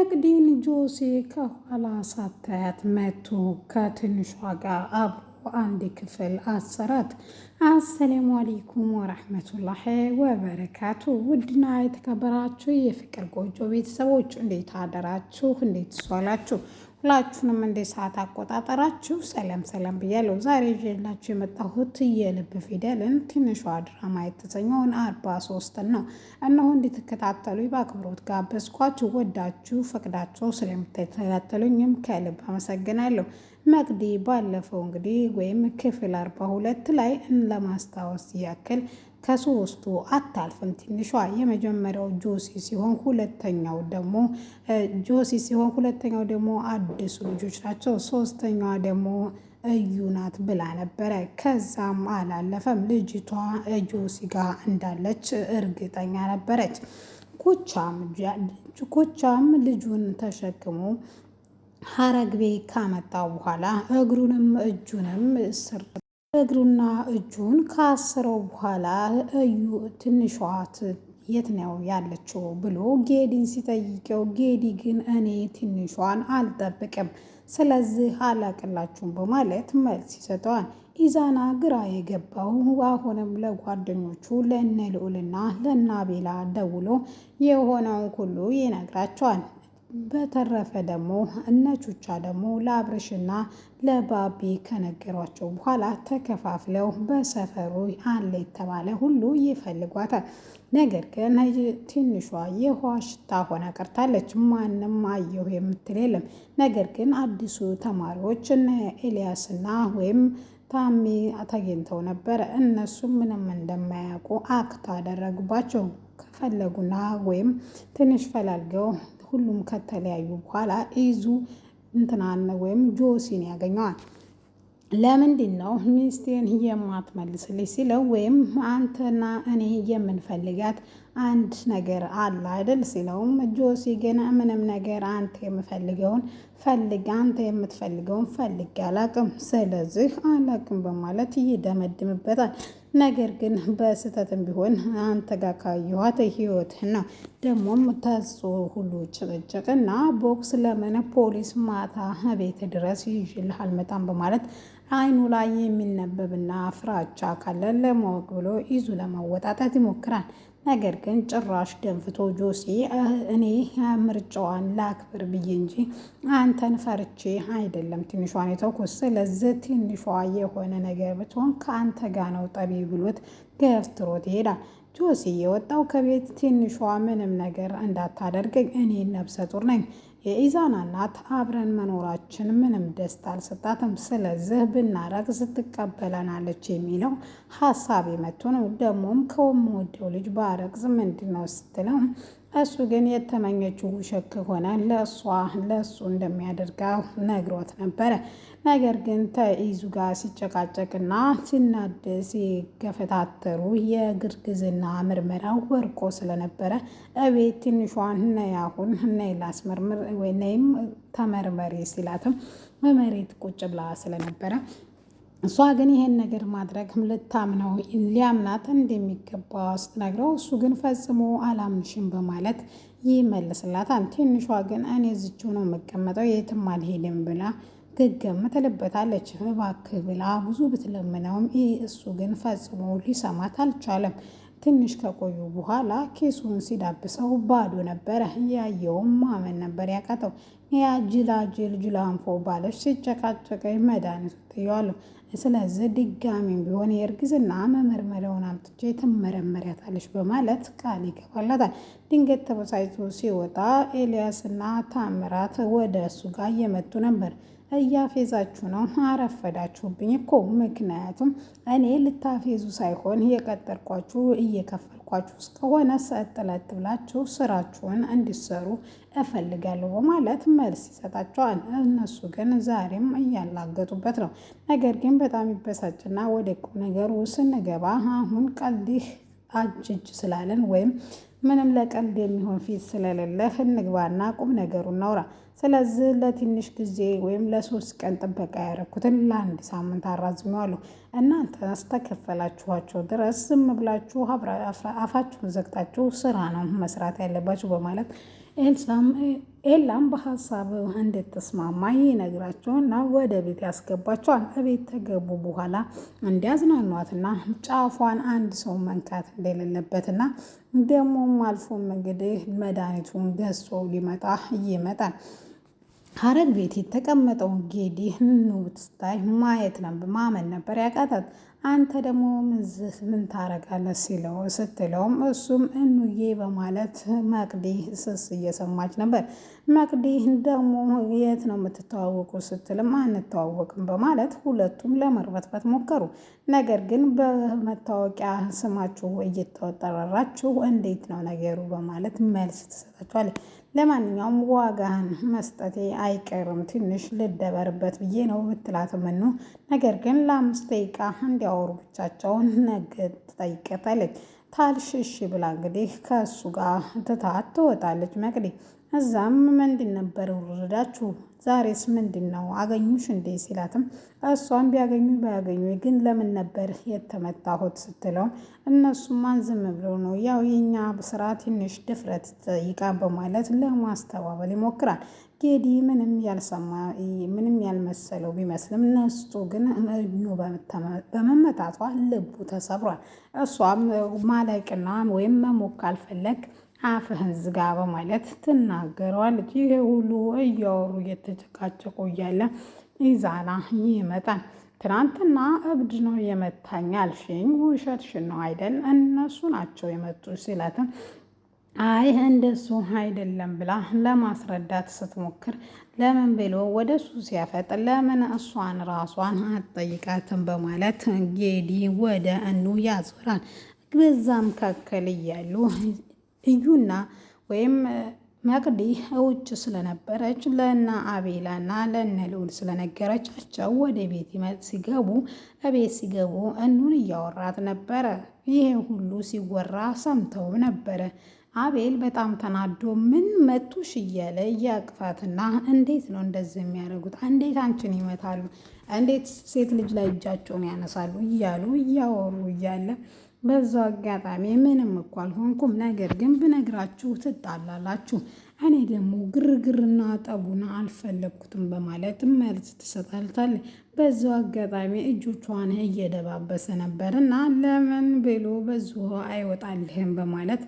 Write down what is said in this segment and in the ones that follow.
መቅዲን ጆሲ ከኋላ ሳታያት መቶ ከትንሿ ጋር አብሮ አንድ ክፍል አሰራት። አሰላሙ አለይኩም ወራህመቱላሂ ወበረካቱ። ውድና የተከበራችሁ የፍቅር ጎጆ ቤተሰቦች እንዴት አደራችሁ? እንዴት ዋላችሁ? ሁላችሁንም እንደ ሰዓት አቆጣጠራችሁ ሰላም ሰላም ብያለሁ። ዛሬ ይዤላችሁ የመጣሁት የልብ ፊደልን ትንሿ ድራማ የተሰኘውን 43 ነው። እነሆ እንድትከታተሉ በአክብሮት ጋበዝኳችሁ። ወዳችሁ ፈቅዳችሁ ስለምትከታተሉኝም ከልብ አመሰግናለሁ። መቅዲ ባለፈው እንግዲህ ወይም ክፍል 42 ላይ ለማስታወስ ያክል ከሶስቱ አታልፍም። ትንሿ የመጀመሪያው ጆሲ ሲሆን ሁለተኛው ደግሞ አዲሱ ልጆች ናቸው። ሶስተኛዋ ደግሞ እዩ ናት ብላ ነበረ። ከዛም አላለፈም። ልጅቷ ጆሲ ጋር እንዳለች እርግጠኛ ነበረች። ኮቻም ልጁን ተሸክሞ ሀረግ ቤት ካመጣው በኋላ እግሩና እጁን ካስረው በኋላ እዩ ትንሿት የት ነው ያለችው ብሎ ጌዲን ሲጠይቀው፣ ጌዲ ግን እኔ ትንሿን አልጠብቅም፣ ስለዚህ አላቅላችሁም በማለት መልስ ይሰጠዋል። ኢዛና ግራ የገባው አሁንም ለጓደኞቹ ለነ ልዑልና ለነ አቤላ ደውሎ የሆነውን ሁሉ ይነግራቸዋል። በተረፈ ደግሞ እነቹቻ ደግሞ ለአብርሽና ለባቢ ከነገሯቸው በኋላ ተከፋፍለው በሰፈሩ አለ የተባለ ሁሉ ይፈልጓታል። ነገር ግን ትንሿ የውሃ ሽታ ሆና ቀርታለች። ማንም አየሁ የምትል የለም። ነገር ግን አዲሱ ተማሪዎች እነ ኤልያስና ወይም ታሚ ተገኝተው ነበር። እነሱም ምንም እንደማያውቁ አክት አደረጉባቸው። ከፈለጉና ወይም ትንሽ ፈላልገው ሁሉም ከተለያዩ በኋላ ይዙ እንትናን ወይም ጆሲን ያገኘዋል። ለምንድን ነው ሚስቴን የማትመልስልኝ ሲለው፣ ወይም አንተና እኔ የምንፈልጋት አንድ ነገር አለ አይደል ሲለውም፣ ጆሲ ግን ምንም ነገር አንተ የምትፈልገውን ፈልግ አላቅም፣ ስለዚህ አላቅም በማለት ይደመድምበታል። ነገር ግን በስህተትም ቢሆን አንተ ጋር ካየኋት ህይወትህን ነው። ደግሞም ተጾ ሁሉ ጭቅጭቅና ቦክስ ለምን ፖሊስ ማታ ቤት ድረስ ይዤልህ አልመጣም በማለት አይኑ ላይ የሚነበብና ፍራቻ ካለ ለማወቅ ብሎ ይዙ ለማወጣጣት ይሞክራል። ነገር ግን ጭራሽ ደንፍቶ ጆሲ እኔ ምርጫዋን ላክብር ብዬ እንጂ አንተን ፈርቼ አይደለም ትንሿን የተውኩት፣ ስለዚህ ትንሿ የሆነ ነገር ብትሆን ከአንተ ጋር ነው ጠቢ ብሎት ገፍትሮት ይሄዳል። ጆሲ የወጣው ከቤት ትንሿ ምንም ነገር እንዳታደርገኝ እኔ ነብሰ ጡር ነኝ፣ የኢዛና እናት አብረን መኖራችን ምንም ደስታ አልሰጣትም፣ ስለዚህ ብናረግዝ ትቀበለናለች የሚለው ሀሳብ የመቶ ነው። ደግሞም ከወደው ልጅ ባረግዝ ምንድን ነው ስትለው፣ እሱ ግን የተመኘችው ውሸት ከሆነ ለእሱ እንደሚያደርገው ነግሮት ነበረ። ነገር ግን ተይዙ ጋር ሲጨቃጨቅና ሲናደድ ሲገፈታተሩ የግርግዝና ምርመራው ወርቆ ስለነበረ እቤት ትንሿን ነይ አሁን ነይ ላስመርምር ወይም ተመርመሪ ሲላትም በመሬት ቁጭ ብላ ስለነበረ እሷ ግን ይሄን ነገር ማድረግ ልታምነው ሊያምናት እንደሚገባ ስትነግረው እሱ ግን ፈጽሞ አላምንሽም በማለት ይመልስላታል። ትንሿ ግን እኔ እዚችው ነው የምቀመጠው የትም አልሄድም ብላ ግግም ትልበታለች። እባክህ ብላ ብዙ ብትለምነውም እሱ ግን ፈጽሞ ሊሰማት አልቻለም። ትንሽ ከቆዩ በኋላ ኬሱን ሲዳብሰው ባዶ ነበረ። ያየውም ማመን ነበር ያቃተው። ያ ጅላንፎ ባለች ሲጨቃጨቀኝ መድኃኒቱ ትየዋለሁ፣ ስለዚህ ድጋሚም ቢሆን የእርግዝና መመርመሪያውን አምጥቼ ትመረመሪያታለች በማለት ቃል ይገባላታል። ድንገት ተበሳጭቶ ሲወጣ ኤልያስና ታምራት ወደ እሱ ጋር እየመጡ ነበር። እያፌዛችሁ ነው፣ አረፈዳችሁብኝ እኮ ምክንያቱም እኔ ልታፌዙ ሳይሆን የቀጠርኳችሁ እየከፈልኳችሁ እስከሆነ ሰጥለት ብላችሁ ስራችሁን እንዲሰሩ እፈልጋለሁ በማለት መልስ ይሰጣቸዋል። እነሱ ግን ዛሬም እያላገጡበት ነው። ነገር ግን በጣም ይበሳጭና ወደ ቁም ነገሩ ስንገባ አሁን ቀልድህ አጅጅ ስላለን ወይም ምንም ለቀልድ የሚሆን ፊት ስለሌለህ እንግባና ቁም ነገሩ እናውራ። ስለዚህ ለትንሽ ጊዜ ወይም ለ3 ቀን ጥበቃ ያደረኩትን ለ1 ሳምንት አራዝሜዋለሁ። እናንተ እስከከፈላችኋቸው ድረስ ዝም ብላችሁ አፋችሁን ዘግታችሁ ስራ ነው መስራት ያለባችሁ በማለት ኤልሳም ኤላም በሀሳብ እንድትስማማ ይነግራቸውና ወደ ቤት ያስገባቸዋል። ቤት ከገቡ በኋላ እንዲያዝናኗትና ጫፏን አንድ ሰው መንካት እንደሌለበትና ደግሞም አልፎም እንግዲህ መድኃኒቱን ገዝቶ ሊመጣ ይመጣል። ሀረግ ቤት የተቀመጠውን ጌዲ ስታይ ማየት ማመን ነበር ያቃታት። አንተ ደግሞ ምን ታረጋለህ ስትለውም እሱም እኑዬ በማለት መቅዲ ስስ እየሰማች ነበር። መቅዲ ደግሞ የት ነው የምትተዋወቁ ስትልም አንተዋወቅም በማለት ሁለቱም ለመርበትበት ሞከሩ። ነገር ግን በመታወቂያ ስማችሁ እየተጠራራችሁ እንዴት ነው ነገሩ በማለት መልስ ትሰጣችኋለች። ለማንኛውም ዋጋህን መስጠቴ አይቀርም ትንሽ ልደበርበት ብዬ ነው ብትላትም ነገር ግን ለ5 ደቂቃ እንዲያወሩ ብቻቸውን ነገ ትጠይቀታለች። ታልሽሽ ብላ እንግዲህ ከእሱ ጋር ትታት ትወጣለች መቅዲ። እዛም ምንድን ነበር ውርዳችሁ ዛሬስ ምንድን ነው አገኙሽ እንዴ ሲላትም እሷን ቢያገኙ ባያገኙ ግን ለምን ነበር የተመታሁት ስትለውም እነሱማን ዝም ብለው ነው ያው የኛ ስራ ትንሽ ድፍረት ይጠይቃል በማለት ለማስተባበል ይሞክራል። ጌዲ ምንም ያልመሰለው ቢመስልም ነስቶ ግን በመመታቷ ልቡ ተሰብሯል። እሷም ማለቅና ወይም መሞክ ካልፈለግ አፍህን ዝጋ በማለት ትናገረዋለች። ይሄ ሁሉ እያወሩ እየተጨቃጨቁ እያለ ኢዛና ይመጣል። ትናንትና እብድ ነው የመታኝ አልሽኝ፣ ውሸትሽን ነው አይደል? እነሱ ናቸው የመጡ ሲላትም አይ እንደሱ አይደለም ብላ ለማስረዳት ስትሞክር ለምን ብሎ ወደ እሱ ሲያፈጥ ለምን እሷን ራሷን አትጠይቃትም በማለት ጌዲ ወደ እኑ ያዞራል። በዛ መካከል እያሉ እዩና ወይም መቅዲ ውጭ ስለነበረች ለእነ አቤላና ለእነ ልዑል ስለነገረቻቸው ወደ ቤት ቤት ሲገቡ እኑን እያወራት ነበረ። ይሄ ሁሉ ሲወራ ሰምተው ነበረ። አቤል በጣም ተናዶ ምን መጡሽ እያለ እያቅፋትና እንዴት ነው እንደዚህ የሚያደርጉት? እንዴት አንቺን ይመታሉ? እንዴት ሴት ልጅ ላይ እጃቸውን ያነሳሉ? እያሉ እያወሩ እያለ በዛው አጋጣሚ ምንም እኮ አልሆንኩም፣ ነገር ግን ብነግራችሁ ትጣላላችሁ፣ እኔ ደግሞ ግርግርና ጠቡና አልፈለግኩትም በማለት መልስ ትሰጣልታለች። በዛው አጋጣሚ እጆቿን እየደባበሰ ነበር እና ለምን ብሎ በዚሁ አይወጣልህም በማለት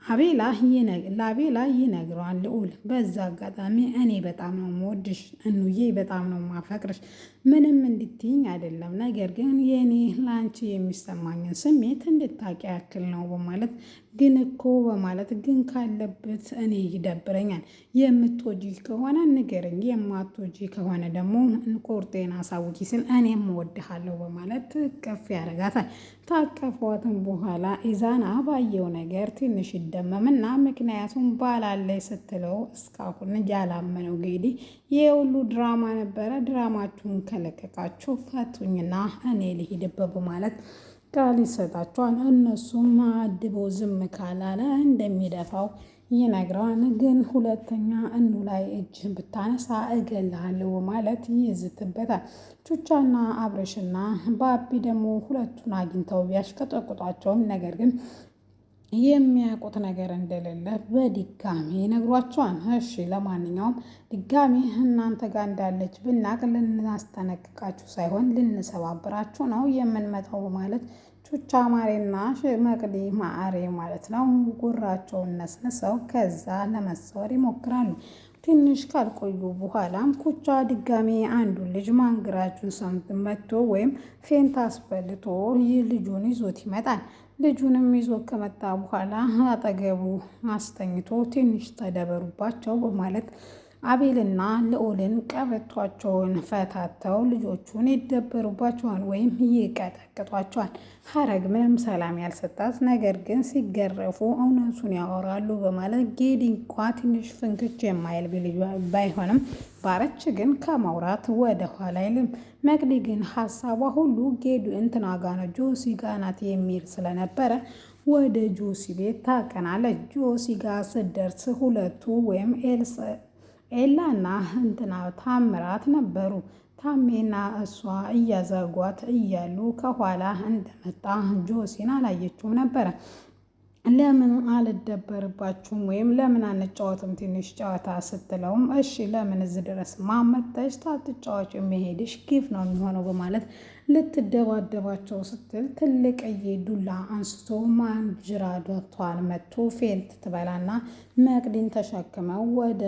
ለአቤላ ይነግረዋል ልዑል። በዛ አጋጣሚ እኔ በጣም ነው የምወድሽ እኑዬ፣ በጣም ነው የማፈቅርሽ፣ ምንም እንድትይኝ አይደለም፣ ነገር ግን የኔ ለአንቺ የሚሰማኝን ስሜት እንድታቂ ያክል ነው በማለት ግን እኮ በማለት ግን ካለበት እኔ ይደብረኛል፣ የምትወጂ ከሆነ ንገረኝ፣ የማትወጂ ከሆነ ደግሞ ቁርጤን አሳውቂ ስል እኔም እወድሃለሁ በማለት ከፍ ያደርጋታል። ታቀፏትም በኋላ ኢዛና ባየው ነገር ትንሽ ይደመምና ምክንያቱም ባላለይ ስትለው እስካሁን ያላመነው ጌዲ ይህ ሁሉ ድራማ ነበረ፣ ድራማችሁን ከለቀቃችሁ ፈቱኝና እኔ ልሂድበት በማለት ቃል ይሰጣቸዋል። እነሱም አድበው ዝም ካላለ እንደሚደፋው ይነግረዋል። ግን ሁለተኛ እኑ ላይ እጅ ብታነሳ እገልሃለሁ ማለት ይዝትበታል። ቹቻና አብረሽና ባቢ ደግሞ ሁለቱን አግኝተው ቢያሽቀጠቁጧቸውም ነገር ግን የሚያውቁት ነገር እንደሌለ በድጋሚ ይነግሯቸዋል። እሺ ለማንኛውም ድጋሚ እናንተ ጋር እንዳለች ብናቅ ልናስጠነቅቃችሁ ሳይሆን ልንሰባብራችሁ ነው የምንመጣው በማለት ቹቻ ማሬና መቅዲ ማዕሬ ማለት ነው ጉራቸውን ነስንሰው ከዛ ለመሰወር ይሞክራሉ። ትንሽ ካልቆዩ በኋላም ኩቻ ድጋሚ አንዱን ልጅ ማንግራጁን ሰምት መጥቶ ወይም ፌንት አስበልቶ ይህ ልጁን ይዞት ይመጣል። ልጁንም ይዞ ከመጣ በኋላ አጠገቡ አስተኝቶ ትንሽ ተደበሩባቸው በማለት አቤልና ልዑልን ቀበቷቸውን ፈታተው ልጆቹን ይደበሩባቸዋል ወይም ይቀጠቅጧቸዋል። ሀረግ ምንም ሰላም ያልሰጣት ነገር ግን ሲገረፉ እውነቱን ያወራሉ በማለት ጌዲ እንኳ ትንሽ ፍንክች የማይል ባይሆንም ባረች ግን ከማውራት ወደ ኋላ አይልም። መቅዲ ግን ሀሳቧ ሁሉ ጌዱ እንትና ጋ ነው ጆሲ ጋ ናት የሚል ስለነበረ ወደ ጆሲ ቤት ታቀናለች። ጆሲ ጋር ስትደርስ ሁለቱ ወይም ኤላና እንትና ታምራት ነበሩ። ታሜና እሷ እያዘጓት እያሉ ከኋላ እንደመጣ ጆሲን አላየችውም ነበረ። ለምን አልደበርባችሁም ወይም ለምን አንጫወትም ትንሽ ጨዋታ ስትለውም እሺ ለምን እዚህ ድረስ ማመጠሽ ታትጫዋች የሚሄድሽ ጊፍ ነው የሚሆነው በማለት ልትደባደባቸው ስትል ትልቅዬ ዱላ አንስቶ ማንጅራቷን መቶ ፌንት ትበላና መቅዲን ተሸክመው ወደ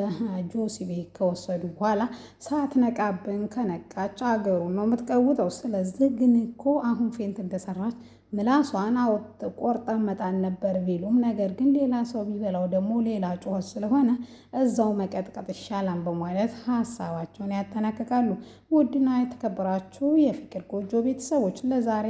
ጆሲ ቤት ከወሰዱ በኋላ ሳትነቃብን ከነቃች አገሩን ነው የምትቀውጠው። ስለዚህ ግን እኮ አሁን ፌንት እንደሰራች ምላሷን ቆርጠን መጣል ነበር ቢሉም ነገር ግን ሌላ ሰው ቢበላው ደግሞ ሌላ ጩኸት ስለሆነ እዛው መቀጥቀጥ ይሻላል በማለት ሀሳባቸውን ያጠናቅቃሉ። ውድና የተከበራችሁ የፍቅር ጎጆ ቤተሰቦች ለዛሬ